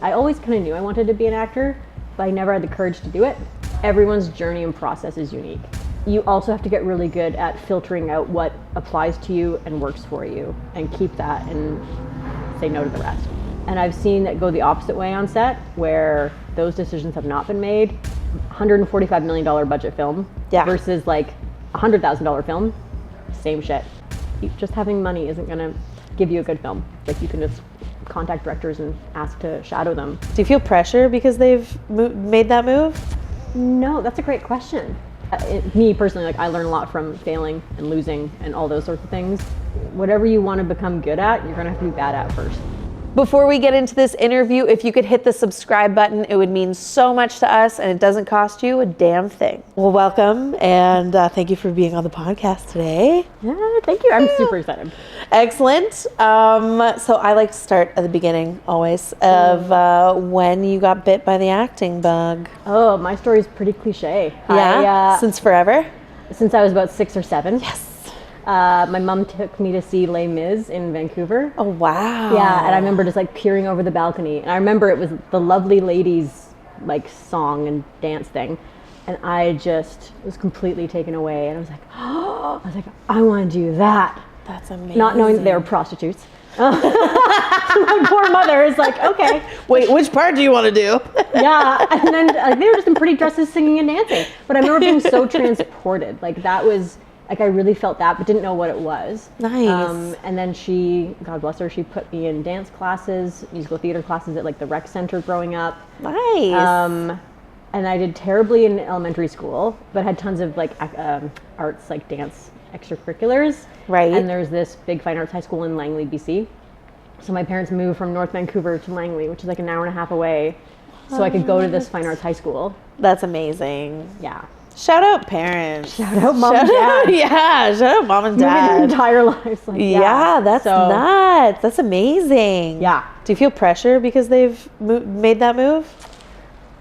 I always kind of knew I wanted to be an actor, but I never had the courage to do it. Everyone's journey and process is unique. You also have to get really good at filtering out what applies to you and works for you, and keep that and say no to the rest. And I've seen that go the opposite way on set, where those decisions have not been made. $145 million budget film versus like $100,000 film, same shit. Just having money isn't gonna give you a good film. Like, you can just contact directors and ask to shadow them. Do you feel pressure because they've made that move? No, that's a great question. Me personally, like, I learn a lot from failing and losing and all those sorts of things. Whatever you want to become good at, you're gonna have to be bad at first. Before we get into this interview, if you could hit the subscribe button, it would mean so much to us, and it doesn't cost you a damn thing. Well, welcome, and thank you for being on the podcast today. Yeah, thank you. I'm super excited. Excellent. So I like to start at the beginning, always, of when you got bit by the acting bug. Oh, my story is pretty cliche. Yeah? Since forever? Since I was about 6 or 7. Yes. My mom took me to see Les Mis in Vancouver. Oh, wow. Yeah, and I remember just like peering over the balcony. And I remember it was the Lovely Ladies like song and dance thing. And I just was completely taken away. And I was like, oh, I want to do that. That's amazing. Not knowing that they were prostitutes. My poor mother is like, okay. Wait, which part do you want to do? Yeah, and then they were just in pretty dresses singing and dancing. But I remember being so transported. Like, that was... Like, I really felt that, but didn't know what it was. Nice. And then she, God bless her, she put me in dance classes, musical theater classes at like the rec center growing up. Nice. And I did terribly in elementary school, but had tons of like arts, like dance extracurriculars. Right. And there's this big fine arts high school in Langley, BC. So my parents moved from North Vancouver to Langley, which is like an hour and a half away, so I could go to this fine arts high school. That's amazing. Yeah. Shout out parents. Shout out mom and dad. Yeah, shout out mom and dad. Their entire lives. Like, yeah, that's nuts. That's amazing. Yeah. Do you feel pressure because they've made that move?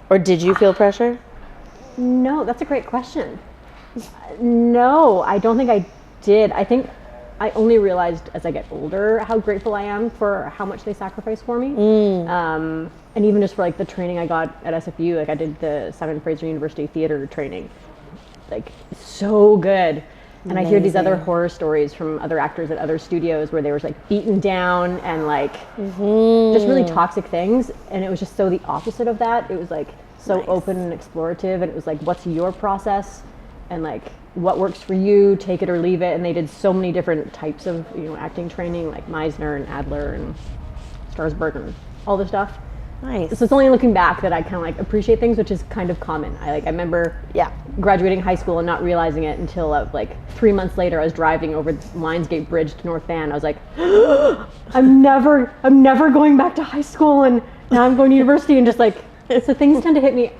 Or did you feel pressure? No, that's a great question. No, I don't think I did. I think I only realized as I get older how grateful I am for how much they sacrifice for me. And even just for like the training I got at SFU, like I did the Simon Fraser University theater training. Like, so good. And amazing. I hear these other horror stories from other actors at other studios where they were like beaten down and like just really toxic things. And it was just so the opposite of that. It was like so open and explorative. And it was like, what's your process? And like, what works for you, take it or leave it. And they did so many different types of, you know, acting training, like Meisner and Adler and Starsberg and all this stuff. Nice. So it's only looking back that I kind of like appreciate things, which is kind of common. I remember graduating high school and not realizing it until like 3 months later. I was driving over the Lionsgate Bridge to North Van. I was like, I'm never going back to high school, and now I'm going to university, and just like, so things tend to hit me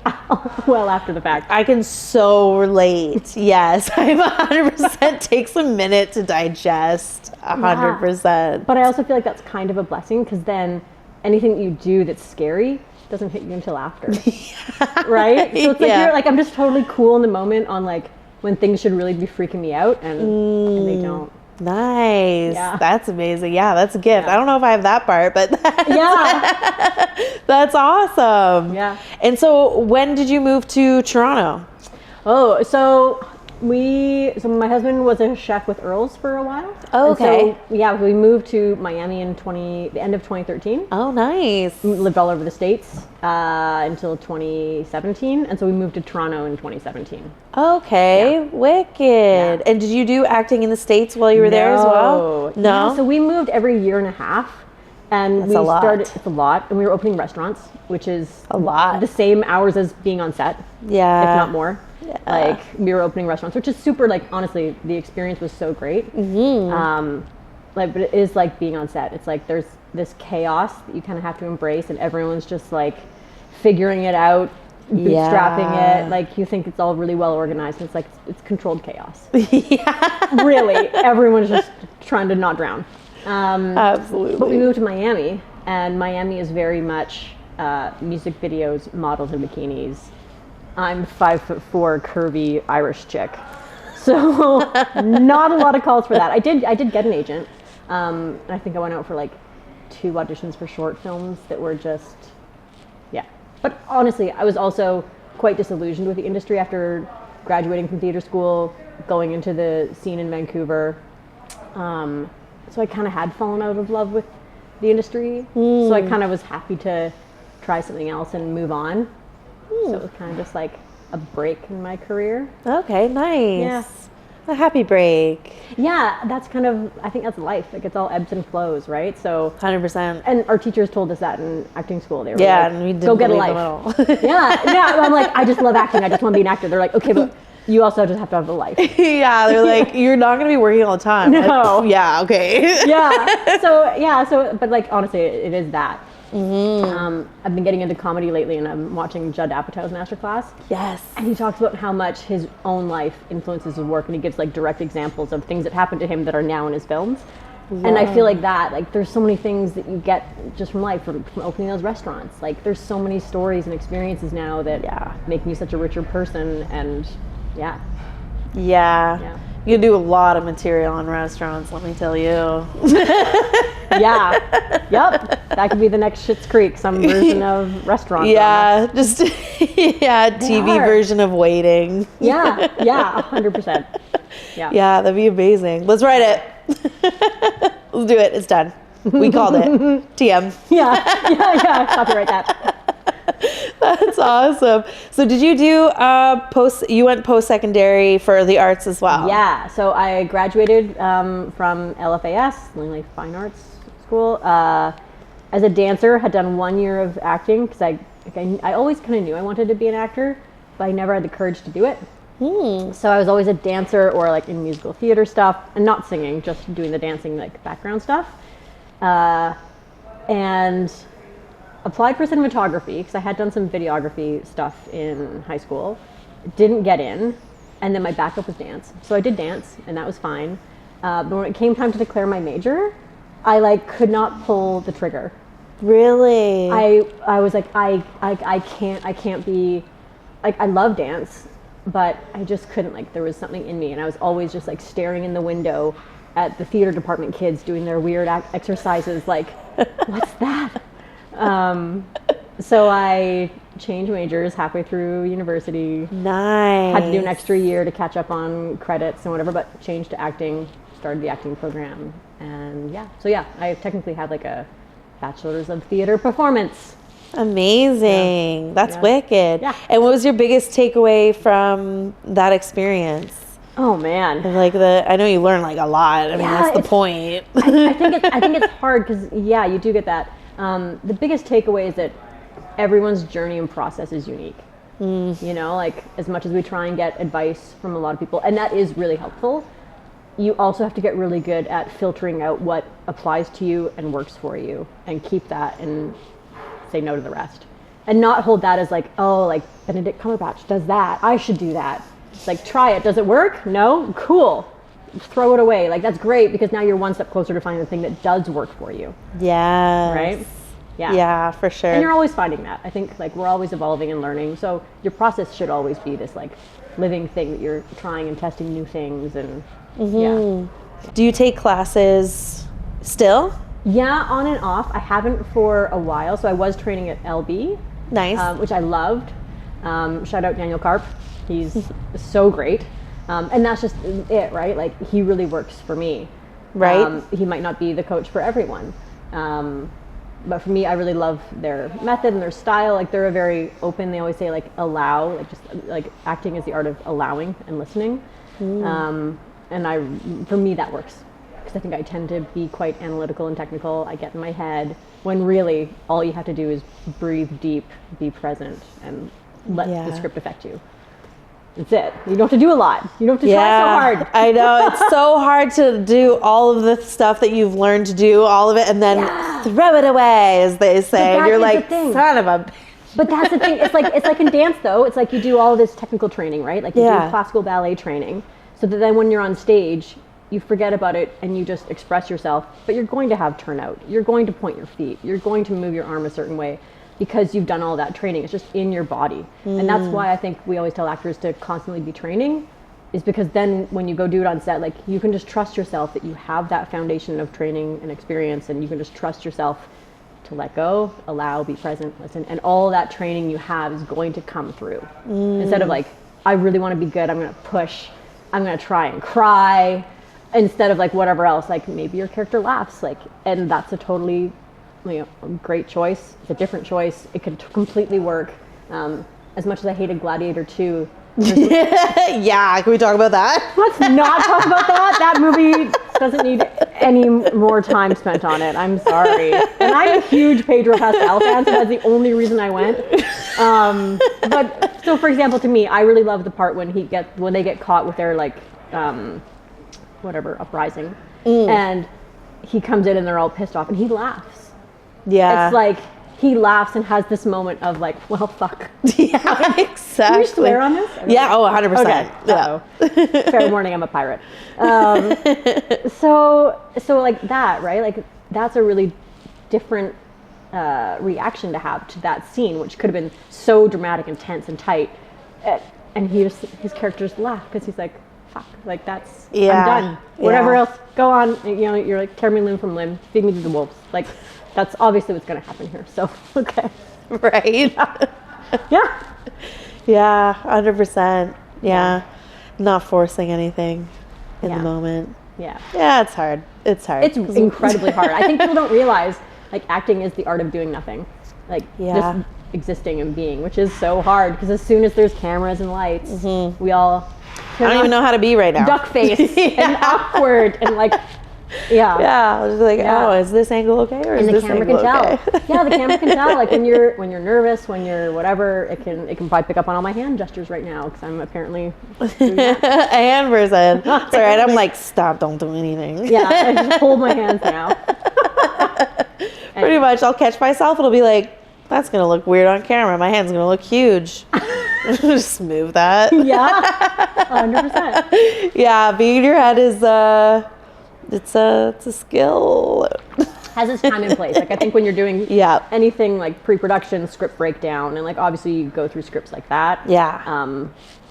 well after the fact. I can so relate. Yes, I'm 100%. Takes a minute to digest. 100%. Yeah. But I also feel like that's kind of a blessing, because then anything that you do that's scary doesn't hit you until after. Right? So it's like you're like, I'm just totally cool in the moment on like when things should really be freaking me out, and they don't. Nice. Yeah. That's amazing. Yeah, that's a gift. I don't know if I have that part, but that's awesome. Yeah. And so when did you move to Toronto? Oh, so my husband was a chef with Earl's for a while. Oh, okay. So, we moved to Miami in the end of 2013. Oh, nice. We lived all over the States until 2017. And so we moved to Toronto in 2017. Okay, wicked. Yeah. And did you do acting in the States while you were there as well? No. Yeah, so we moved every year and a half. And it's a lot. It's a lot. And we were opening restaurants, which is a lot. The same hours as being on set. Yeah. If not more. Yeah. Like, we were opening restaurants, which is super, like, honestly, the experience was so great. But it is like being on set. It's like there's this chaos that you kind of have to embrace, and everyone's just like figuring it out, bootstrapping it. Like, you think it's all really well organized, and it's like it's controlled chaos. Really, everyone's just trying to not drown. Absolutely. But we moved to Miami, and Miami is very much music videos, models in bikinis. I'm 5'4", curvy Irish chick, so not a lot of calls for that. I did get an agent. And I think I went out for like 2 auditions for short films that were just But honestly, I was also quite disillusioned with the industry after graduating from theater school, going into the scene in Vancouver. So I kind of had fallen out of love with the industry. So I kind of was happy to try something else and move on. So it was kind of just like a break in my career. Okay, nice. Yeah. A happy break. Yeah, that's kind of, I think that's life. Like, it's all ebbs and flows, right? So 100%. And our teachers told us that in acting school. They were Yeah, like, and we didn't go get a believe life. them at all. Yeah. I'm like, I just love acting. I just want to be an actor. They're like, okay, but you also just have to have a life. Yeah, they're like, you're not going to be working all the time. No. Like, yeah, okay. But like, honestly, it is that. I've been getting into comedy lately, and I'm watching Judd Apatow's masterclass. Yes. And he talks about how much his own life influences his work, and he gives like direct examples of things that happened to him that are now in his films. Yeah. And I feel like that, like, there's so many things that you get just from life, from opening those restaurants. Like, there's so many stories and experiences now that make me such a richer person, and yeah. You do a lot of material on restaurants, let me tell you. Yeah. Yep. That could be the next Schitt's Creek, some version of restaurant. Yeah, just TV version of Waiting. Yeah, 100%. Yeah, that'd be amazing. Let's write it. Let's do it. It's done. We called it. TM. Yeah. Copyright that. That's awesome. So did you do you went post-secondary for the arts as well? Yeah, so I graduated from LFAS, Langley Fine Arts School, as a dancer. Had done 1 year of acting because I always kind of knew I wanted to be an actor, but I never had the courage to do it. So I was always a dancer, or like in musical theater stuff, and not singing, just doing the dancing, like background stuff. And applied for cinematography because I had done some videography stuff in high school. Didn't get in, and then my backup was dance. So I did dance, and that was fine. But when it came time to declare my major, I like could not pull the trigger. Really? I was like, I can't be, like, I love dance, but I just couldn't, like, there was something in me, and I was always just like staring in the window at the theater department kids doing their weird exercises, like, what's that? So I changed majors halfway through university. Nice. Had to do an extra year to catch up on credits and whatever, but changed to acting, started the acting program, and I technically had like a bachelor's of theater performance. Amazing. That's wicked. Yeah. And what was your biggest takeaway from that experience? Oh man. Like I know you learn like a lot. I mean, that's the point. I think it's hard because you do get that. The biggest takeaway is that everyone's journey and process is unique. You know, like, as much as we try and get advice from a lot of people, and that is really helpful, you also have to get really good at filtering out what applies to you and works for you, and keep that and say no to the rest. And not hold that as like, oh, like Benedict Cumberbatch does that, I should do that. It's like, try it. Does it work? No? Cool. Throw it away. Like, that's great, because now you're one step closer to finding the thing that does work for you. Yeah. Right? Yeah, for sure. And you're always finding that. I think, like, we're always evolving and learning. So your process should always be this, like, living thing that you're trying and testing new things. And Do you take classes still? Yeah, on and off. I haven't for a while. So I was training at LB. Nice. Which I loved. Shout out Daniel Karp. He's so great. And that's just it, right? Like, he really works for me. Right. He might not be the coach for everyone. But for me, I really love their method and their style. Like, they're a very open, they always say, like, allow, like, just like acting is the art of allowing and listening. And for me, that works. Because I think I tend to be quite analytical and technical. I get in my head, when really all you have to do is breathe deep, be present, and let the script affect you. That's it. You don't have to do a lot. You don't have to try so hard. I know. It's so hard to do all of the stuff that you've learned to do, all of it, and then throw it away, as they say. And you're like, son of a bitch. But that's the thing. It's like in dance, though. It's like you do all this technical training, right? Like, you do classical ballet training. So that then when you're on stage, you forget about it and you just express yourself. But you're going to have turnout. You're going to point your feet. You're going to move your arm a certain way, because you've done all that training. It's just in your body. And that's why I think we always tell actors to constantly be training, is because then when you go do it on set, like, you can just trust yourself that you have that foundation of training and experience, and you can just trust yourself to let go, allow, be present, listen, and all that training you have is going to come through. Instead of like, I really want to be good, I'm going to push, I'm going to try and cry, instead of like whatever else, like maybe your character laughs, like, and that's a totally, a great choice. It's a different choice. It could completely work. As much as I hated Gladiator 2. Yeah, can we talk about that? Let's not talk about that. That movie doesn't need any more time spent on it. I'm sorry. And I'm a huge Pedro Pascal fan, so that's the only reason I went. But so, for example, to me, I really love the part when they get caught with their like, uprising, and he comes in and they're all pissed off, and he laughs. Yeah, it's like he laughs and has this moment of like, well, fuck. Yeah, exactly. Can you swear on this? Yeah, 100%. Okay. Yeah. Fair warning, I'm a pirate. So like that, right? Like that's a really different reaction to have to that scene, which could have been so dramatic and tense and tight. And his character just laughed because he's like, fuck, like that's, I'm done. Whatever else, go on. You're like, tear me limb from limb, feed me to the wolves. Like, that's obviously what's going to happen here. So, okay. Right. Yeah. Yeah, 100%. Yeah. Not forcing anything in the moment. Yeah. Yeah, it's hard. It's incredibly hard. I think people don't realize, like, acting is the art of doing nothing. Like, just existing and being, which is so hard because as soon as there's cameras and lights, we all... I don't even know how to be right now. Duck face and awkward and like... Yeah. Yeah. I was like, oh, is this angle okay, or is this angle okay? Yeah, the camera can tell. Like when you're nervous, when you're whatever, it can probably pick up on all my hand gestures right now because I'm apparently doing that. A hand person. It's all right. I'm like, stop! Don't do anything. Yeah, I just hold my hands now. Pretty much, I'll catch myself. It'll be like, that's gonna look weird on camera. My hand's gonna look huge. Just move that. Yeah, 100%. Yeah, being in your head is it's a skill. Has its time and place. Like I think when you're doing anything like pre-production, script breakdown, and like obviously you go through scripts like that. Yeah.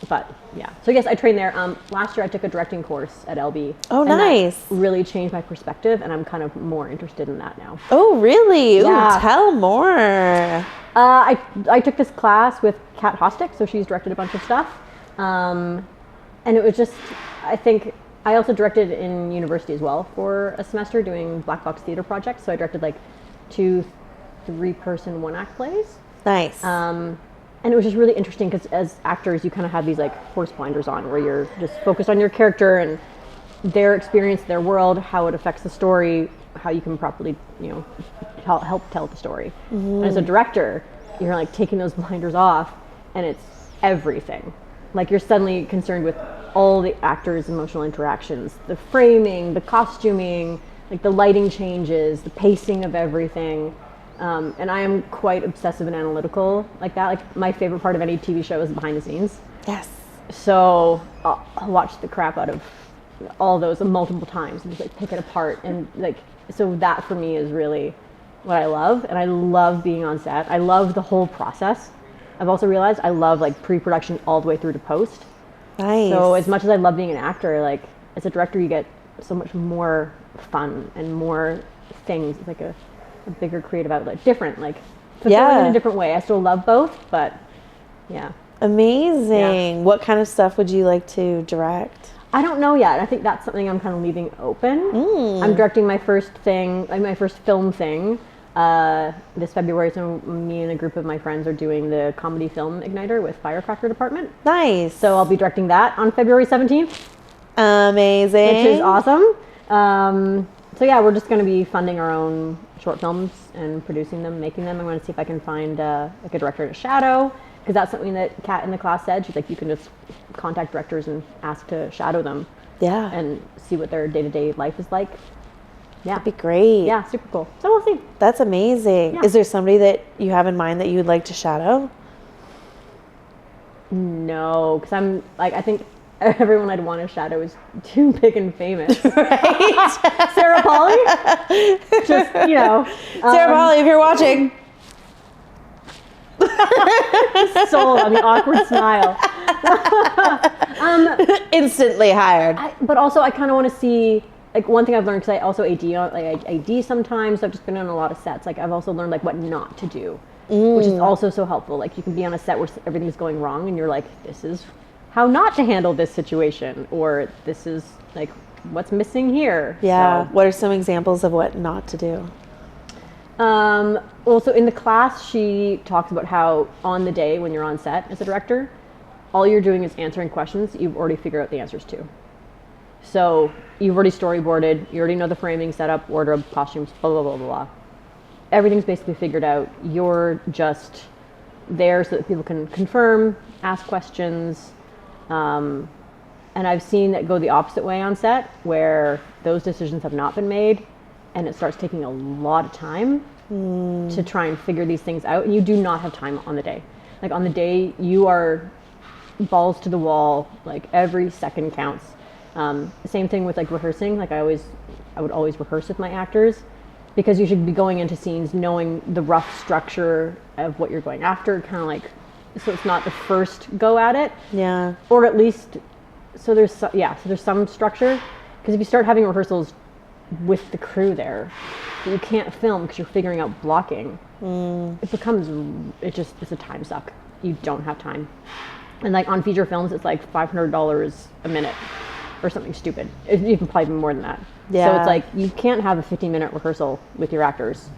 But yeah. So yes, I trained there. Last year I took a directing course at LB. Oh, nice. That really changed my perspective, and I'm kind of more interested in that now. Oh, really? Yeah. Ooh, tell more. I took this class with Kat Hostick, so she's directed a bunch of stuff, and it was just, I think. I also directed in university as well for a semester doing black box theater projects. So I directed like 2 3-person 1-act plays. Nice. And it was just really interesting because as actors, you kind of have these like horse blinders on where you're just focused on your character and their experience, their world, how it affects the story, how you can properly, help tell the story. And as a director, you're like taking those blinders off and it's everything. Like you're suddenly concerned with all the actors' emotional interactions, the framing, the costuming, like the lighting changes, the pacing of everything. And I am quite obsessive and analytical like that. Like my favorite part of any TV show is behind the scenes. Yes. So I'll watch the crap out of all those multiple times and just like pick it apart. And like, so that for me is really what I love. And I love being on set. I love the whole process. I've also realized I love like pre-production all the way through to post. Nice. So as much as I love being an actor, like as a director, you get so much more fun and more things. It's like a bigger creative outlet, different, like fulfilling in a different way. I still love both, but yeah. Amazing. Yeah. What kind of stuff would you like to direct? I don't know yet. I think that's something I'm kind of leaving open. I'm directing my first thing, like my first film thing. This February, so me and a group of my friends are doing the comedy film igniter with Firecracker Department. Nice. So I'll be directing that on February 17th. Amazing. Which is awesome. So yeah, we're just going to be funding our own short films and producing them, making them. I'm going to see if I can find like a director to shadow, because that's something that Kat in the class said. She's like, you can just contact directors and ask to shadow them. Yeah. And see what their day-to-day life is like. Yeah. That'd be great. Yeah, super cool. So we'll see. That's amazing. Yeah. Is there somebody that you have in mind that you would like to shadow? No, because I'm like, I think everyone I'd want to shadow is too big and famous. Right? Sarah Polley? Just, Sarah Polley, if you're watching. Sold on the awkward smile. Instantly hired. But also I kind of want to see like one thing I've learned, because I also AD on, like I AD sometimes, so I've just been on a lot of sets. Like I've also learned like what not to do, which is also so helpful. Like you can be on a set where everything's going wrong and you're like, this is how not to handle this situation, or this is like what's missing here. Yeah. So, What are some examples of what not to do? well, so in the class, she talks about how on the day when you're on set as a director, all you're doing is answering questions you've already figured out the answers to. So you've already storyboarded, you already know the framing, setup, wardrobe, costumes, blah, blah, blah, blah, blah. Everything's basically figured out. You're just there so that people can confirm, ask questions. And I've seen that go the opposite way on set, where those decisions have not been made, and it starts taking a lot of time to try and figure these things out. And you do not have time on the day. Like on the day, you are balls to the wall, like every second counts. Same thing with like rehearsing. Like I would always rehearse with my actors, because you should be going into scenes knowing the rough structure of what you're going after, kind of like, so it's not the first go at it. Yeah. Or at least, so there's some structure, because if you start having rehearsals with the crew there, you can't film because you're figuring out blocking. It's a time suck. You don't have time. And like on feature films, it's like $500 a minute or something stupid. It's even probably more than that. Yeah. So it's like, you can't have a 15-minute rehearsal with your actors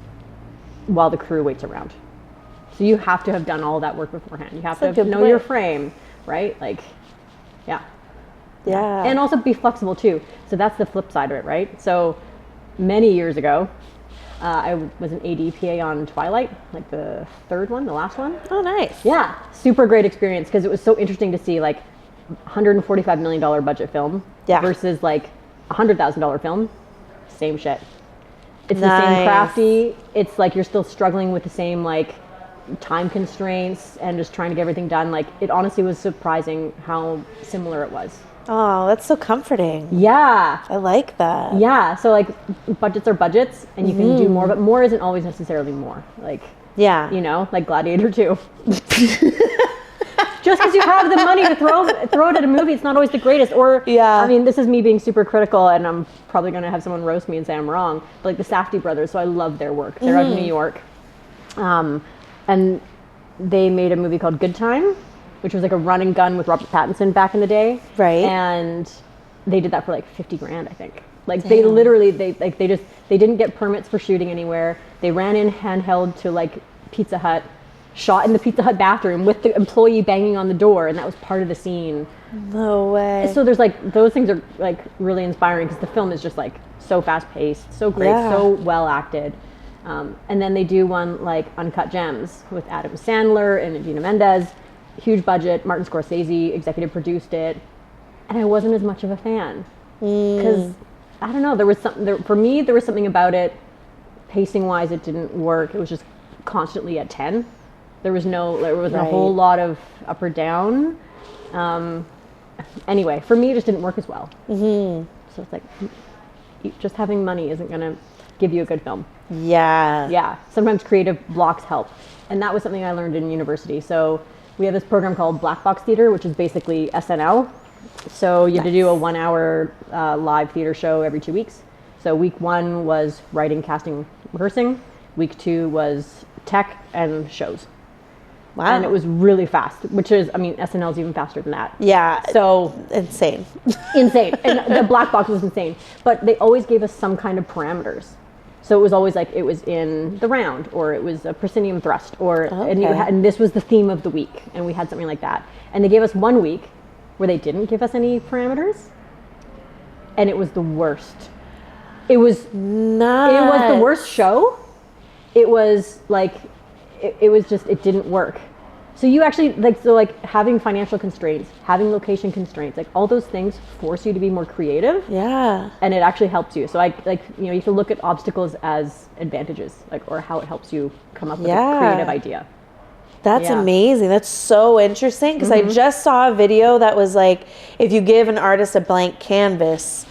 while the crew waits around. So you have to have done all that work beforehand. You have to know your frame, right? Like, yeah. Yeah. And also be flexible too. So that's the flip side of it, right? So many years ago, I was an AD/PA on Twilight, like the third one, the last one. Oh, nice. Yeah, super great experience, because it was so interesting to see like $145 million budget film versus like $100,000 film. Same shit. It's the same crafty. It's like you're still struggling with the same like time constraints and just trying to get everything done. Like it honestly was surprising how similar it was. Oh, that's so comforting. Yeah. I like that. Yeah. So like budgets are budgets, and you can do more, but more isn't always necessarily more. Like, yeah, you know, like Gladiator 2. Just because you have the money to throw it at a movie, it's not always the greatest. Or, yeah. I mean, this is me being super critical, and I'm probably going to have someone roast me and say I'm wrong. But like the Safdie brothers, so I love their work. They're out of New York. And they made a movie called Good Time, which was like a run and gun with Robert Pattinson back in the day. Right. And they did that for like $50,000, I think. Like they literally, they didn't get permits for shooting anywhere. They ran in handheld to like Pizza Hut, shot in the Pizza Hut bathroom with the employee banging on the door, and that was part of the scene. No way. So there's like, those things are like really inspiring, because the film is just like so fast paced, so great, so well acted. And then they do one like Uncut Gems with Adam Sandler and Idina Mendes. Huge budget. Martin Scorsese executive produced it, and I wasn't as much of a fan, because I don't know, there was something for me. There was something about it, pacing wise, it didn't work. It was just constantly at 10. There wasn't a whole lot of up or down. Anyway, for me, it just didn't work as well. So it's like, just having money isn't going to give you a good film. Yeah. Sometimes creative blocks help, and that was something I learned in university. So we have this program called Black Box Theater, which is basically SNL. So you have to do a 1 hour live theater show every 2 weeks. So week 1 was writing, casting, rehearsing. Week 2 was tech and shows. Wow. And it was really fast, which is, I mean, SNL's even faster than that. Yeah. So insane. And the Black Box was insane. But they always gave us some kind of parameters. So it was always like, it was in the round, or it was a proscenium thrust, or and this was the theme of the week, and we had something like that. And they gave us 1 week where they didn't give us any parameters, and it was the worst. It was the worst show. It was like, it was just, it didn't work. So you actually, like having financial constraints, having location constraints, like all those things force you to be more creative. Yeah. And it actually helps you. So you can look at obstacles as advantages, or how it helps you come up with a creative idea. That's amazing. That's so interesting, because I just saw a video that was like, if you give an artist a blank canvas,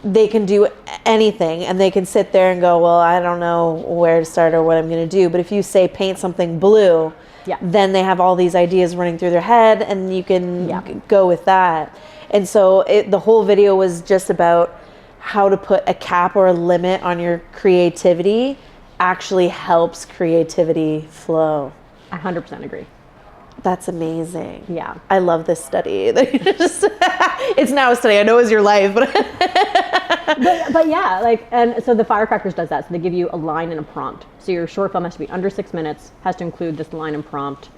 they can do anything, and they can sit there and go, well, I don't know where to start or what I'm going to do. But if you say paint something blue, then they have all these ideas running through their head, and you can go with that. And so the whole video was just about how to put a cap or a limit on your creativity actually helps creativity flow. I 100% agree. That's amazing. Yeah. I love this study. It's now a study. I know it's your life, but but yeah, like, and so the Firecrackers does that. So they give you a line and a prompt. So your short film has to be under 6 minutes, has to include this line and prompt.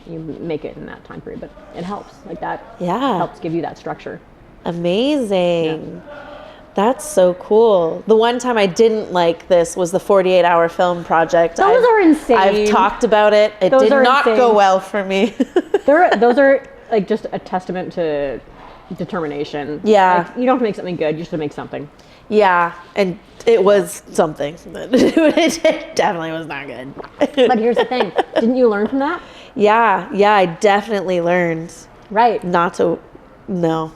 You make it in that time period, but it helps. Like that helps give you that structure. Amazing. Yeah. That's so cool. The one time I didn't like this was the 48-hour film project. Those are insane. I've talked about it. It did not go well for me. Those are like just a testament to determination. Yeah. Like, you don't have to make something good. You just have to make something. Yeah. And it was something. But it definitely was not good. But here's the thing. Didn't you learn from that? Yeah. Yeah, I definitely learned. Right. Not to, no.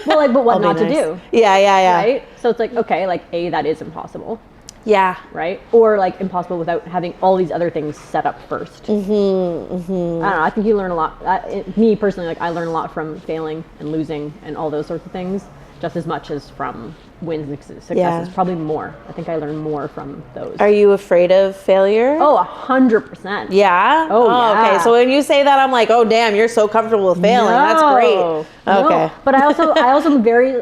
Well, like, but what not to do? Yeah. Right? So it's like, okay, like, A, that is impossible. Yeah. Right? Or like impossible without having all these other things set up first. I don't know. I think you learn a lot. Me personally, like, I learn a lot from failing and losing and all those sorts of things, just as much as from wins and successes. Yeah. Probably more. I think I learn more from those. Are you afraid of failure? Oh, 100%. Yeah? Oh, yeah. Okay. So when you say that, I'm like, oh, damn, you're so comfortable with failing. No. That's great. Okay. No. But I also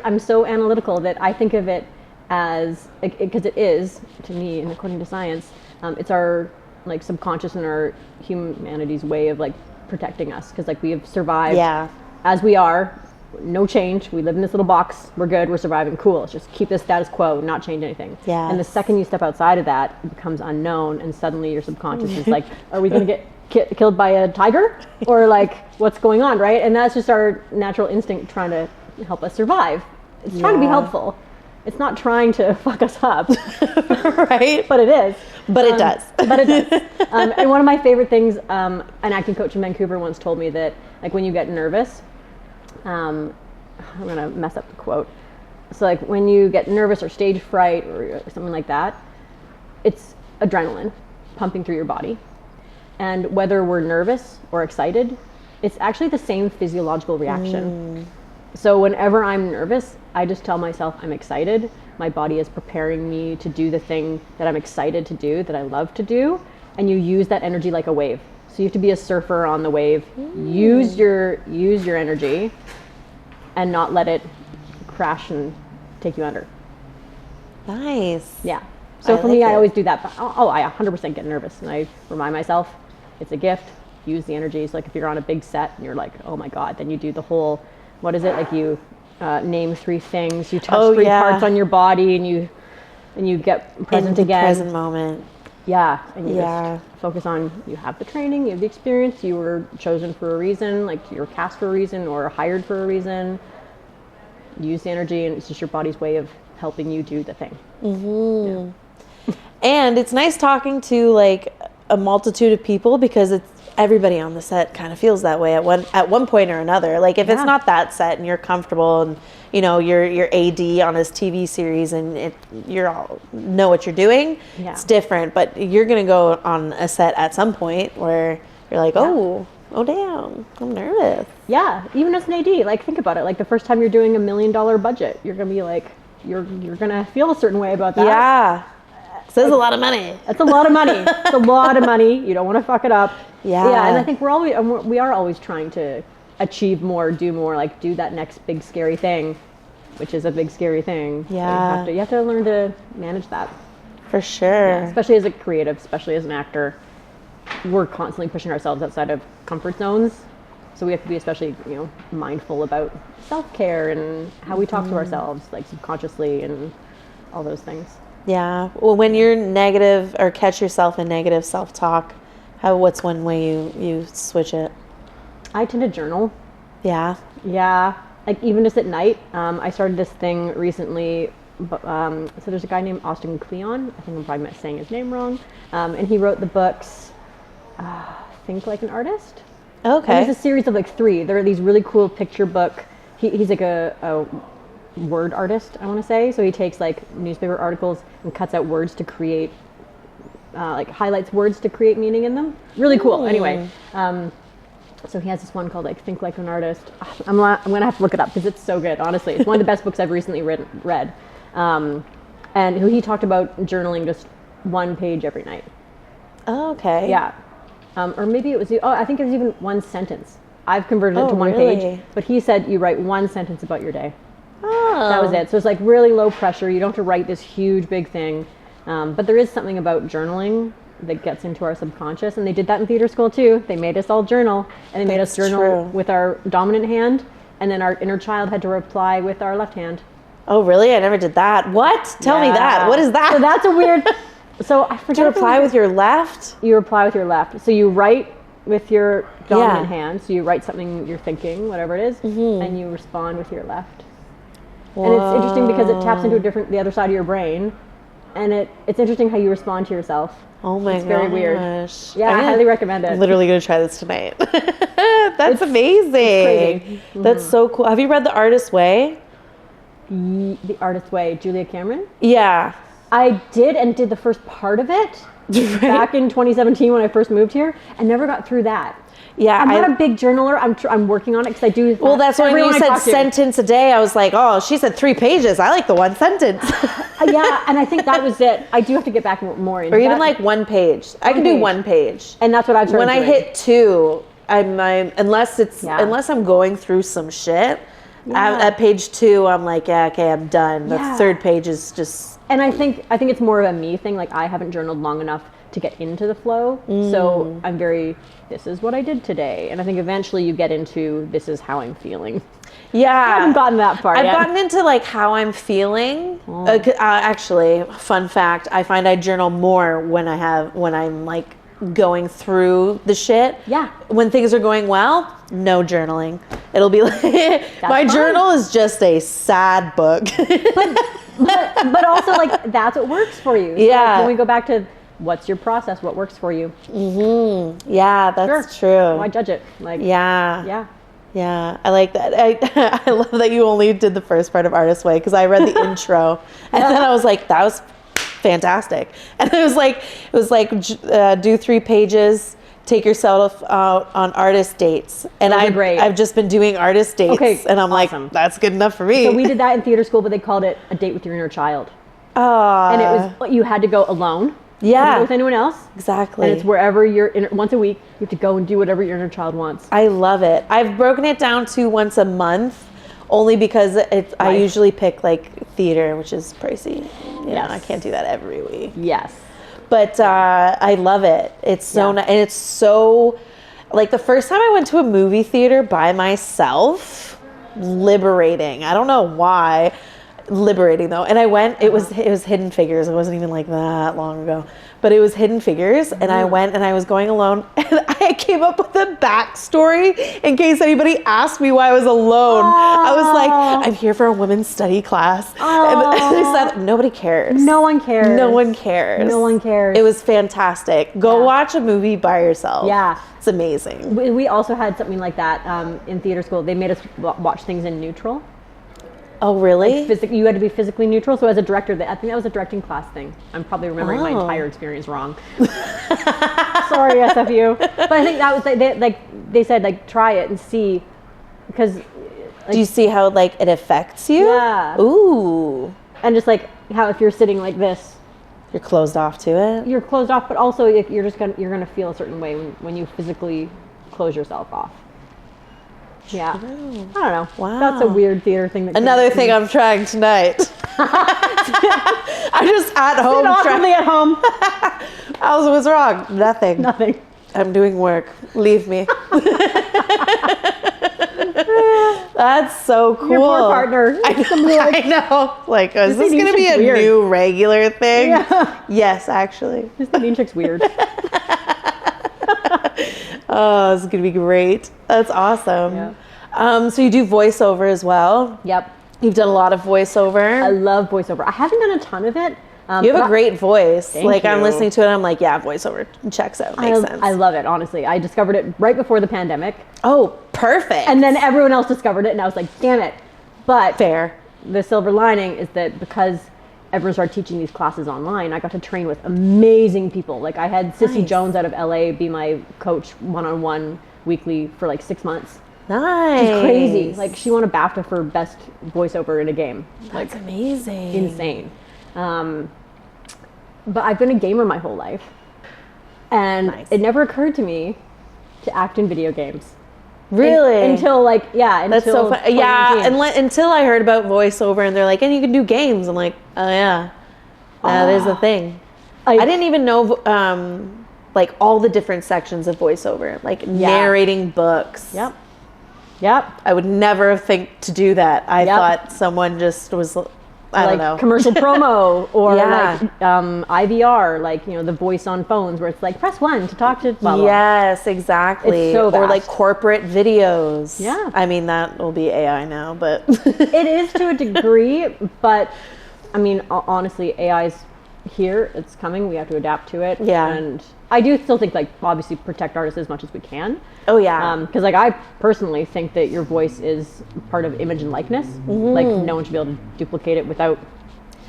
I'm so analytical that I think of it as, because it is, to me, and according to science, it's our like subconscious and our humanity's way of like protecting us, because like we have survived as we are. No change. We live in this little box. We're good. We're surviving. Cool. Let's just keep this status quo, not change anything. Yeah. And the second you step outside of that, it becomes unknown, and suddenly your subconscious is like, are we going to get killed by a tiger? Or like, what's going on, right? And that's just our natural instinct trying to help us survive. It's trying to be helpful. It's not trying to fuck us up. Right? But it is. But it does. But it does. And one of my favorite things, an acting coach in Vancouver once told me that, like, when you get nervous, I'm going to mess up the quote. So like when you get nervous or stage fright or something like that, it's adrenaline pumping through your body. And whether we're nervous or excited, it's actually the same physiological reaction. So whenever I'm nervous, I just tell myself I'm excited. My body is preparing me to do the thing that I'm excited to do, that I love to do. And you use that energy like a wave. So you have to be a surfer on the wave. Use your energy and not let it crash and take you under. Nice. Yeah. So for me, I always do that. But, I 100% get nervous, and I remind myself it's a gift. Use the energy. So like if you're on a big set and you're like, oh my God, then you do the whole, what is it? Like you name 3 things, you touch 3 parts on your body, and you get present in the again. Present moment. Yeah, and you just focus on, you have the training, you have the experience, you were chosen for a reason, like you were cast for a reason or hired for a reason. Use the energy, and it's just your body's way of helping you do the thing. Yeah. And it's nice talking to like a multitude of people, because it's everybody on the set kind of feels that way at one point or another. Like if it's not that set and you're comfortable, and you know you're AD on this TV series and you're all know what you're doing, it's different. But you're gonna go on a set at some point where you're like, oh damn, I'm nervous. Yeah, even as an AD, like think about it. Like the first time you're doing $1 million budget, you're gonna be like, you're gonna feel a certain way about that. Yeah. So that's a lot of money. That's a lot of money. It's a lot of money. You don't want to fuck it up. Yeah. And I think we are always trying to achieve more, do more, like do that next big scary thing, which is a big scary thing. Yeah. You have to learn to manage that. For sure. Yeah, especially as a creative, especially as an actor, we're constantly pushing ourselves outside of comfort zones. So we have to be especially, mindful about self-care and how we talk to ourselves, like subconsciously, and all those things. Yeah. Well, when you're negative or catch yourself in negative self-talk, what's one way you switch it? I tend to journal. Yeah. Yeah. Like even just at night. I started this thing recently. So there's a guy named Austin Kleon. I think I'm probably saying his name wrong. And he wrote the books, Think Like an Artist. Okay. And there's a series of like 3. There are these really cool picture book. He's like a word artist, I want to say. So he takes like newspaper articles and cuts out words to create, highlights words to create meaning in them. Really cool. Anyway, so he has this one called like Think Like an Artist. I'm gonna have to look it up because it's so good. Honestly, it's one of the best books I've recently read. and he talked about journaling just one page every night. Oh, okay. Yeah. Or maybe it was, I think it was even one sentence. I've converted it to one really? page, but he said you write one sentence about your day. Oh. That was it. So it's like really low pressure. You don't have to write this huge, big thing. But there is something about journaling that gets into our subconscious. And they did that in theater school too. They made us all journal. And they made us journal with our dominant hand. And then our inner child had to reply with our left hand. Oh, really? I never did that. What? Tell me that. What is that? So that's a weird... So I forget. To reply with your left? You reply with your left. So you write with your dominant hand. So you write something you're thinking, whatever it is, and you respond with your left. Whoa. And it's interesting because it taps into the other side of your brain, and it's interesting how you respond to yourself. Oh my gosh. It's very weird. Yeah, I highly recommend it. I'm literally gonna try this tonight. That's amazing. It's crazy. That's so cool. Have you read The Artist's Way? The Artist's Way, Julia Cameron? Yeah. I did the first part of it back in 2017 when I first moved here, and never got through that. Yeah, I'm not a big journaler. I'm working on it because I do. Well, that's when you said sentence a day. I was like, oh, she said 3 pages. I like the one sentence. Yeah, and I think that was it. I do have to get back more into or even that. like 1 page. I can do 1 page, and that's what I've started when doing. I hit 2. Unless I'm going through some shit. At page 2, I'm like, yeah, okay, I'm done. The third page is just. And I think it's more of a me thing. Like I haven't journaled long enough to get into the flow. So I'm this is what I did today. And I think eventually you get into, this is how I'm feeling. Yeah. I haven't gotten that far yet. I've gotten into like how I'm feeling. Actually, fun fact, I find I journal more when I'm like going through the shit. Yeah. When things are going well, no journaling. It'll be like, my journal is just a sad book. But also like that's what works for you. So like, when we go back to what's your process, what works for you. Yeah, that's true. Why judge it? Like yeah, I like that. I love that you only did the first part of Artist's Way because I read the intro and then I was like, that was fantastic. And it was like do 3 pages. Take yourself out on artist dates. And I've just been doing artist dates. And I'm like, that's good enough for me. So we did that in theater school, but they called it a date with your inner child. And it was, you had to go alone. Yeah. Go with anyone else. Exactly. And it's wherever once a week, you have to go and do whatever your inner child wants. I love it. I've broken it down to once a month, only because I usually pick like theater, which is pricey. You know, I can't do that every week. Yes. But I love it. It's so nice. And it's so, like the first time I went to a movie theater by myself, liberating. I don't know why. Liberating though. And I went, it was Hidden Figures. It wasn't even like that long ago. But it was Hidden Figures, and I went and I was going alone, and I came up with a backstory in case anybody asked me why I was alone. I was like, I'm here for a women's study class. And they said, nobody cares. No one cares. No one cares. No one cares. It was fantastic. Go watch a movie by yourself. Yeah. It's amazing. We also had something like that in theater school. They made us watch things in neutral. Oh, really? Like you had to be physically neutral. So as a director, I think that was a directing class thing. I'm probably remembering my entire experience wrong. Sorry, SFU. But I think that was they said like try it and see, because. Do you see how like it affects you? Yeah. Ooh. And just like how if you're sitting like this, you're closed off to it. You're closed off, but also you're gonna feel a certain way when you physically close yourself off. Yeah. I don't know. Wow. That's a weird theater thing. Another thing I'm trying tonight. I'm just at home. Awkwardly at home. What's wrong? Nothing. Nothing. I'm doing work. Leave me. That's so cool. Your poor partner. I know. Like, is this going to be a new regular thing? Yeah. Yes, actually. This Nadine chick's weird. Oh, this is going to be great. That's awesome. Yeah. So you do voiceover as well? Yep. You've done a lot of voiceover? I love voiceover. I haven't done a ton of it. You have a great voice. Thank you. I'm listening to it, I'm like, yeah, voiceover checks out. Makes sense. I love it, honestly. I discovered it right before the pandemic. Oh, perfect. And then everyone else discovered it, and I was like, damn it. But fair. The silver lining is that because everyone started teaching these classes online, I got to train with amazing people. Like I had Sissy Jones out of LA be my coach one-on-one weekly for like 6 months. Nice. She's crazy. Like, she won a BAFTA for best voiceover in a game. That's amazing. Insane. But I've been a gamer my whole life. And it never occurred to me to act in video games. Really? Until that's so fun. Yeah, until I heard about voiceover and they're like, and you can do games. I'm like, oh yeah, that is a thing. I didn't even know like all the different sections of voiceover, like narrating books. Yep. I would never think to do that. I thought someone just was, I don't know. Commercial promo or like IVR, like, you know, the voice on phones where it's like, press 1 to talk to blah, blah. Yes, exactly. It's so vast. Or like corporate videos. Yeah. I mean, that will be AI now, but. It is to a degree, but I mean, honestly, AI's here. It's coming. We have to adapt to it. Yeah. And I do still think, like, obviously protect artists as much as we can. Oh, yeah. Because, like, I personally think that your voice is part of image and likeness. Like, no one should be able to duplicate it without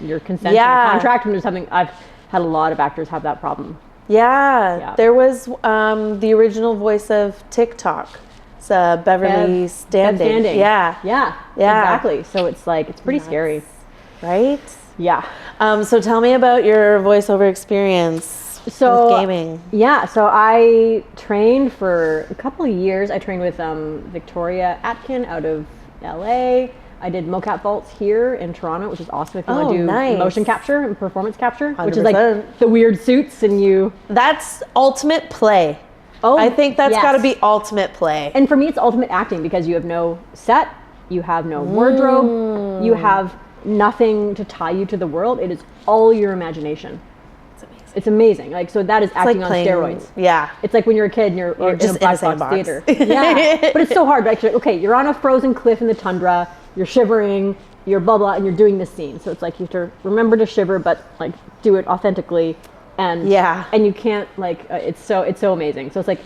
your consent and contract. And there's something, I've had a lot of actors have that problem. Yeah. There was the original voice of TikTok. It's Beverly Standing. Yeah. Exactly. So it's like, it's pretty scary. Right? Yeah. So tell me about your voiceover experience. With gaming. Yeah, so I trained for a couple of years. I trained with Victoria Atkin out of LA. I did mocap vaults here in Toronto, which is awesome if you want to do motion capture and performance capture, 100%. Which is like the weird suits and you. That's ultimate play. Oh, I think that's got to be ultimate play. And for me, it's ultimate acting because you have no set, you have no wardrobe, you have nothing to tie you to the world. It is all your imagination. It's amazing. Like, so that is acting on steroids. Yeah. It's like when you're a kid and you're just in a black box theater. Yeah. But it's so hard. Like, okay, you're on a frozen cliff in the tundra, you're shivering, you're blah, blah, and you're doing this scene. So it's like you have to remember to shiver, but like do it authentically. And and you can't, like, it's so amazing. So it's like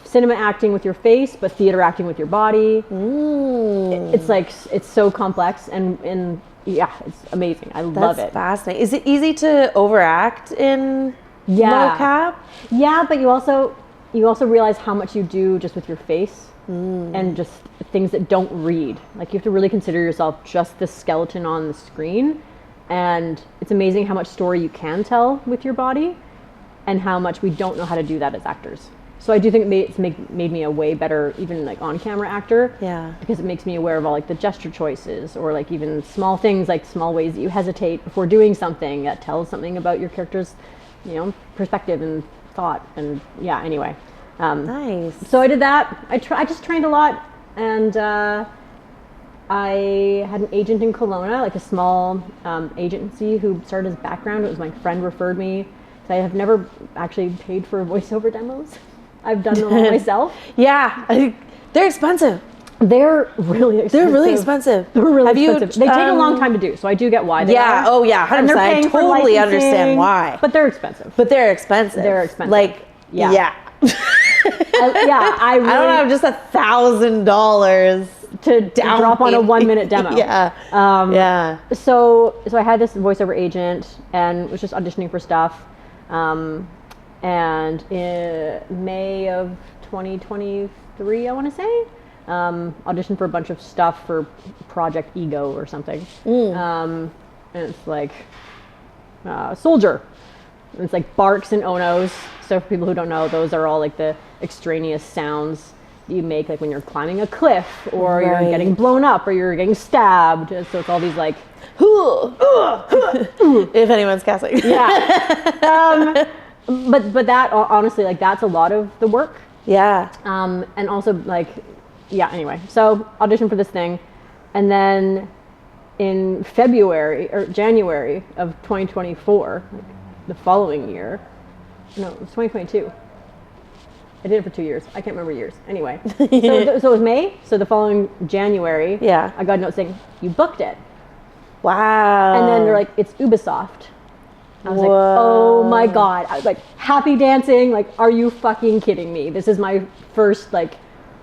cinema acting with your face, but theater acting with your body. It's like, it's so complex and yeah, it's amazing. I love it. That's fascinating. Is it easy to overact in mocap? Yeah, but you also realize how much you do just with your face and just things that don't read. Like, you have to really consider yourself just the skeleton on the screen. And it's amazing how much story you can tell with your body and how much we don't know how to do that as actors. So I do think it's made me a way better, even like on-camera actor. Yeah. Because it makes me aware of all like the gesture choices or like even small things, like small ways that you hesitate before doing something that tells something about your character's, you know, perspective and thought. And yeah, anyway. Nice. So I did that. I just trained a lot, and I had an agent in Kelowna, like a small agency who started as background. It was my friend referred me. So I have never actually paid for voiceover demos. I've done them all myself. Yeah, they're expensive. They're really expensive. They're really expensive. They take a long time to do, so I do get why they are. Oh yeah, 100%. I totally understand why. But they're expensive. They're expensive. Like, yeah. I don't have just $1,000 to drop on a 1-minute demo. So I had this voiceover agent and was just auditioning for stuff. And in May of 2023, I want to say, auditioned for a bunch of stuff for Project Ego or something. And it's like Soldier. And it's like barks and onos. So for people who don't know, those are all like the extraneous sounds you make, like when you're climbing a cliff or you're getting blown up or you're getting stabbed. So it's all these like, if anyone's guessing. But that honestly, like, that's a lot of the work. Yeah. And also like, anyway, so auditioned for this thing, and then in February or January of 2024, like the following year, no, it was 2022. I did it for 2 years. I can't remember years. Anyway, so it was May. So the following January, I got a note saying, you booked it. Wow. And then they're like, it's Ubisoft. I was like, oh my God. I was like, happy dancing. Like, are you fucking kidding me? This is my first like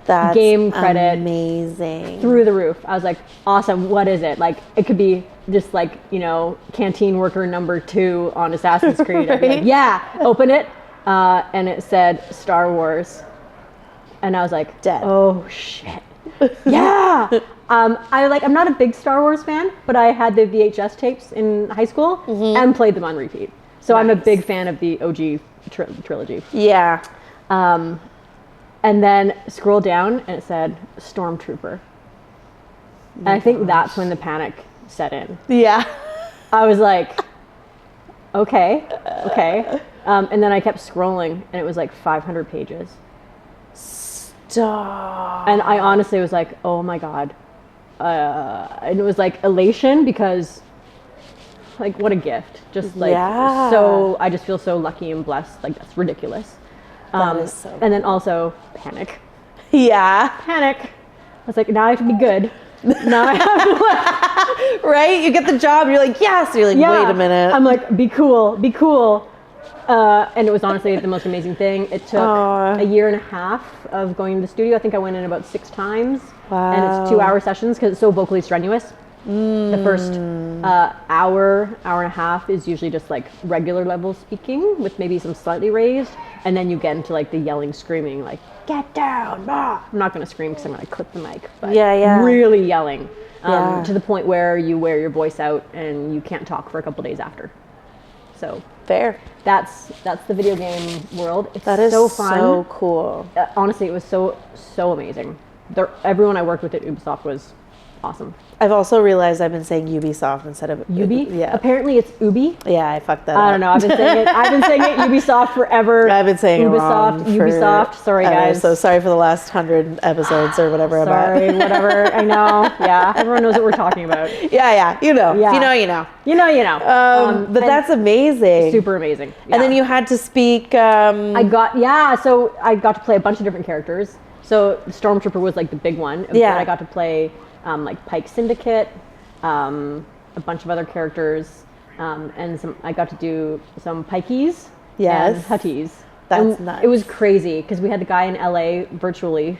game credit. Amazing. Through the roof. I was like, awesome. What is it? Like, it could be just like, you know, canteen worker number 2 on Assassin's Creed. I'd be like, open it. And it said Star Wars. And I was like, dead. Oh shit. Yeah. I'm not a big Star Wars fan, but I had the VHS tapes in high school and played them on repeat. So I'm a big fan of the OG trilogy. Yeah. And then scroll down and it said Stormtrooper. And I think that's when the panic set in. Yeah. I was like, okay. And then I kept scrolling and it was like 500 pages. Stop. And I honestly was like, oh my God. And it was like elation because like what a gift. Just like so I just feel so lucky and blessed. Like that's ridiculous. That is so and then also panic. Yeah. Panic. I was like, now I have to be good. Now I have to right? You get the job, you're like, yes. You're like, wait a minute. I'm like, be cool. And it was honestly the most amazing thing. It took a year and a half of going to the studio. I think I went in about 6 times. Wow. And it's 2-hour sessions because it's so vocally strenuous. The first hour and a half is usually just like regular level speaking with maybe some slightly raised. And then you get into like the yelling, screaming, like, get down. Ah. I'm not going to scream because I'm going to clip the mic. But really yelling to the point where you wear your voice out and you can't talk for a couple days after. So fair. That's the video game world. It's that is so fun. So cool. Honestly, it was so amazing. Everyone I worked with at Ubisoft was awesome. I've also realized I've been saying Ubisoft instead of Ubi. Yeah. Apparently it's Ubi. Yeah, I fucked that up. I don't know. I've been saying it Ubisoft forever. I've been saying Ubisoft, it wrong Ubisoft. Sorry, guys. So sorry for the last 100 episodes or whatever. Sorry, whatever. I know. Yeah, everyone knows what we're talking about. Yeah. You know. Yeah. If you know, you know. You know, you know. But that's amazing. Super amazing. Yeah. And then you had to speak. So I got to play a bunch of different characters. So Stormtrooper was like the big one. Yeah. But I got to play like Pike Syndicate, a bunch of other characters, and I got to do some Pikeys and Hutties. That's nuts. It was crazy because we had the guy in LA virtually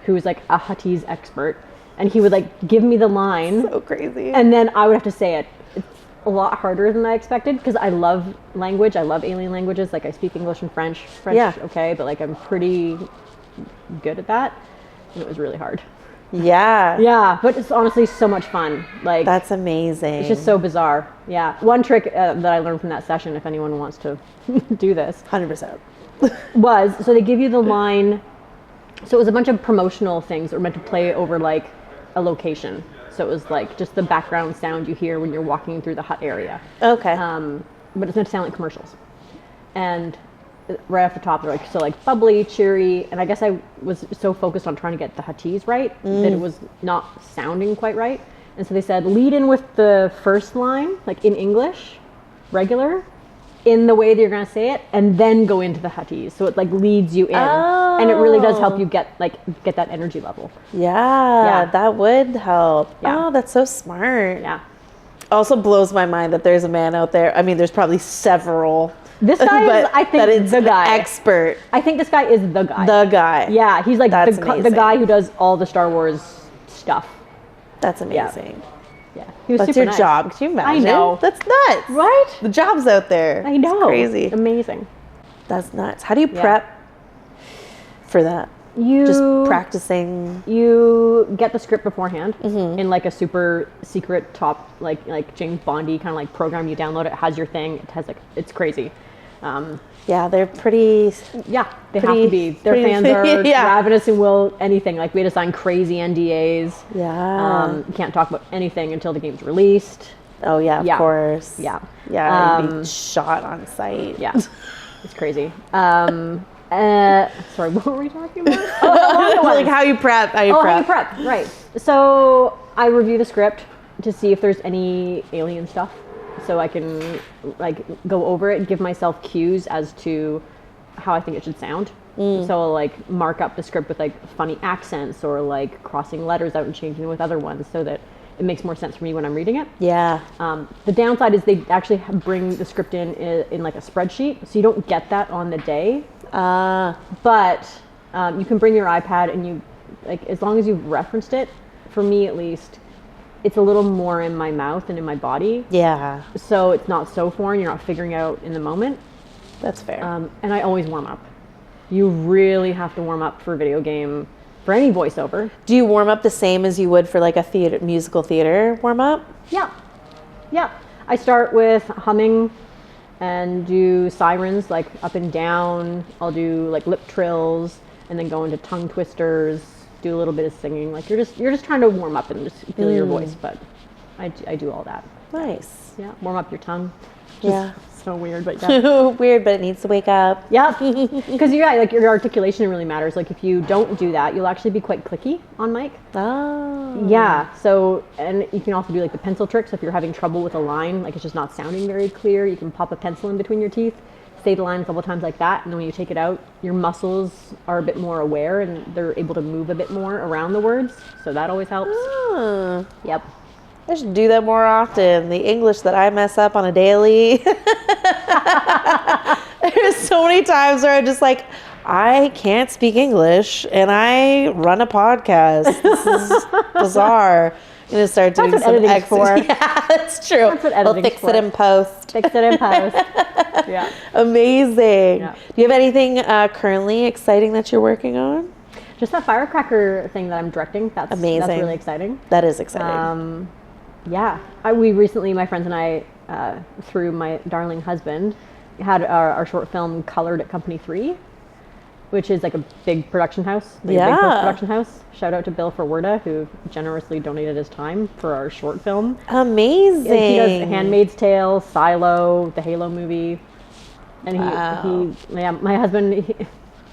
who was like a Hutties expert, and he would like give me the line. So crazy. And then I would have to say it. It's a lot harder than I expected because I love language. I love alien languages. Like I speak English and French. Okay, but like I'm pretty good at that. And it was really hard. Yeah, but it's honestly so much fun. Like that's amazing. It's just so bizarre. Yeah, one trick that I learned from that session, if anyone wants to do this, 100%, was so they give you the line. So it was a bunch of promotional things that were meant to play over like a location. So it was like just the background sound you hear when you're walking through the hut area. Okay. But it's meant to sound like commercials. And right off the top, they're like, so like bubbly, cheery, and I guess I was so focused on trying to get the Hutties right that it was not sounding quite right. And so they said, lead in with the first line, like in English, regular, in the way that you're going to say it, and then go into the Hutties. So it like leads you in, and it really does help you get that energy level. Yeah, that would help. Yeah. Oh, that's so smart. Yeah. Also blows my mind that there's a man out there. I mean, there's probably several. This guy is, I think, the guy. Expert. I think this guy is the guy. The guy. Yeah, he's like the guy who does all the Star Wars stuff. That's amazing. Yeah. He was That's super your nice. job. Can you imagine? I know. That's nuts. Right? The job's out there. I know. It's crazy. Amazing. That's nuts. How do you prep for that? Just practicing. You get the script beforehand in like a super secret top like James Bondy kind of like program. You download it, has your thing. It has like it's crazy. Yeah, they're pretty. Yeah, they have to be. Their fans are ravenous and will anything. Like we had to sign crazy NDAs. Yeah. You can't talk about anything until the game's released. Oh yeah, of course. Yeah. Yeah, you'd be shot on site. Yeah, it's crazy. Sorry, what were we talking about? Like how you prep. How you prep. Right. So I review the script to see if there's any alien stuff, so I can like go over it and give myself cues as to how I think it should sound. So I'll like mark up the script with like funny accents or like crossing letters out and changing them with other ones so that it makes more sense for me when I'm reading it. Yeah. The downside is they actually bring the script in like a spreadsheet, so you don't get that on the day. But you can bring your iPad and you like as long as you've referenced it. For me, at least, it's a little more in my mouth and in my body. Yeah. So it's not so foreign. You're not figuring out in the moment. That's fair. And I always warm up. You really have to warm up for a video game for any voiceover. Do you warm up the same as you would for like a musical theater warm up? Yeah. Yeah. I start with humming and do sirens like up and down. I'll do like lip trills and then go into tongue twisters, do a little bit of singing. Like you're just trying to warm up and just feel your voice, but I do all that. Nice. Yeah. Warm up your tongue. Yeah. So weird, but yeah. Weird, but it needs to wake up. Yeah, because like your articulation really matters. Like if you don't do that, you'll actually be quite clicky on mic. Oh. Yeah. So, and you can also do like the pencil trick. So if you're having trouble with a line, like it's just not sounding very clear, you can pop a pencil in between your teeth, say the line a couple times like that, and then when you take it out, your muscles are a bit more aware and they're able to move a bit more around the words. So that always helps. Oh. Yep. I should do that more often. The English that I mess up on a daily. There's so many times where I'm just like, I can't speak English and I run a podcast. This is bizarre. I'm going to start doing That's what some editing's for. Yeah, that's true. That's what We'll editing's fix for. it in post. Fix it in post. Yeah. Amazing. Yeah. Do you have anything currently exciting that you're working on? Just that firecracker thing that I'm directing. That's Amazing. That's really exciting. That is exciting. Yeah, we recently, my friends and I, through my darling husband, had our short film colored at Company 3, which is like a big production house, like a big post-production house. Shout out to Bill Forwerda, who generously donated his time for our short film. Amazing. Like, he does The Handmaid's Tale, Silo, the Halo movie, and my husband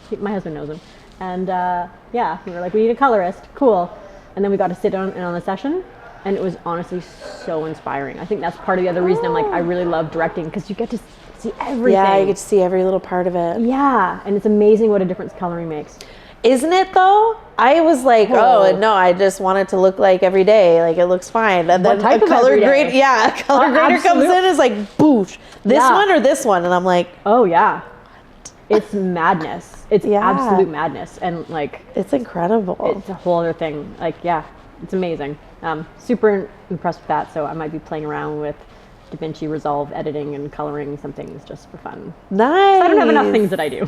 knows him, and yeah, we were like, we need a colorist, cool, and then we got to sit in on the session. And it was honestly so inspiring. I think that's part of the other reason I'm like, I really love directing, because you get to see everything. Yeah, you get to see every little part of it. Yeah, and it's amazing what a difference coloring makes. Isn't it though? I was like, oh no, I just want it to look like every day, like it looks fine. And then a color grade, a color grader comes in and is like, boosh, this one or this one, and I'm like, oh yeah, it's madness. It's absolute madness, and like it's incredible. It's a whole other thing. Like it's amazing. Super impressed with that. So I might be playing around with DaVinci Resolve editing and coloring some things just for fun. Nice. I don't have enough things that I do.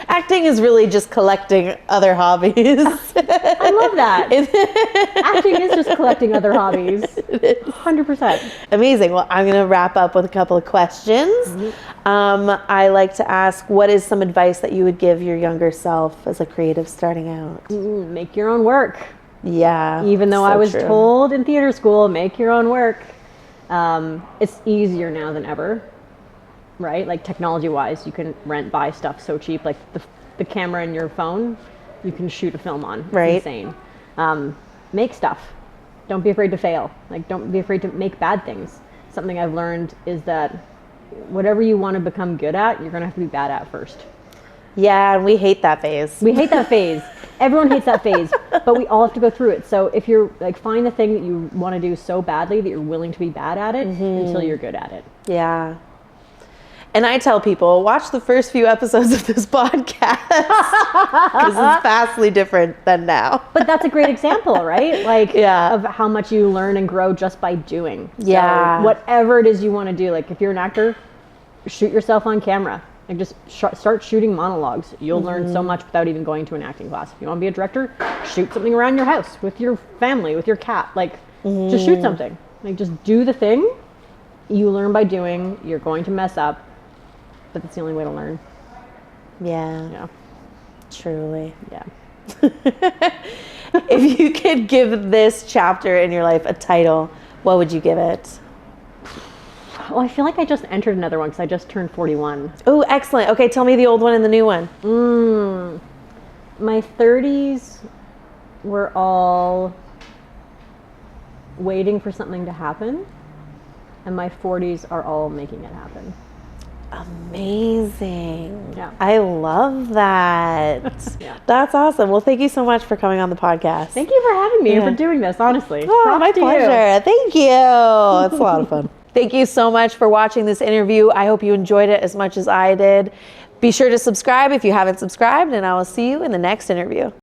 Acting is really just collecting other hobbies. I love that. Acting is just collecting other hobbies. 100%. Amazing. Well, I'm going to wrap up with a couple of questions. I like to ask, what is some advice that you would give your younger self as a creative starting out? Make your own work. Yeah. Even though I was told in theater school, make your own work. It's easier now than ever, right? Like technology-wise, you can buy stuff so cheap. Like the camera in your phone, you can shoot a film on. It's insane. Make stuff. Don't be afraid to fail. Like, don't be afraid to make bad things. Something I've learned is that whatever you want to become good at, you're going to have to be bad at first. Yeah, and we hate that phase. We hate that phase. Everyone hates that phase, but we all have to go through it. So if you're like, find the thing that you want to do so badly that you're willing to be bad at it until you're good at it. Yeah. And I tell people, watch the first few episodes of this podcast because it's vastly different than now. But that's a great example, right? Like, of how much you learn and grow just by doing. Yeah. So whatever it is you want to do, like if you're an actor, shoot yourself on camera. Like just start shooting monologues. You'll learn so much without even going to an acting class. If you want to be a director, shoot something around your house with your family, with your cat. Like, just shoot something. Like, just do the thing. You learn by doing. You're going to mess up, but that's the only way to learn. Yeah. Yeah. Truly. Yeah. If you could give this chapter in your life a title, what would you give it? Well, I feel like I just entered another one because I just turned 41. Oh, excellent. Okay, tell me the old one and the new one. My 30s were all waiting for something to happen, and my 40s are all making it happen. Amazing. Yeah. I love that. Yeah. That's awesome. Well, thank you so much for coming on the podcast. Thank you for having me and for doing this, honestly. Oh, Props my to you. pleasure. Thank you. It's a lot of fun. Thank you so much for watching this interview. I hope you enjoyed it as much as I did. Be sure to subscribe if you haven't subscribed, and I will see you in the next interview.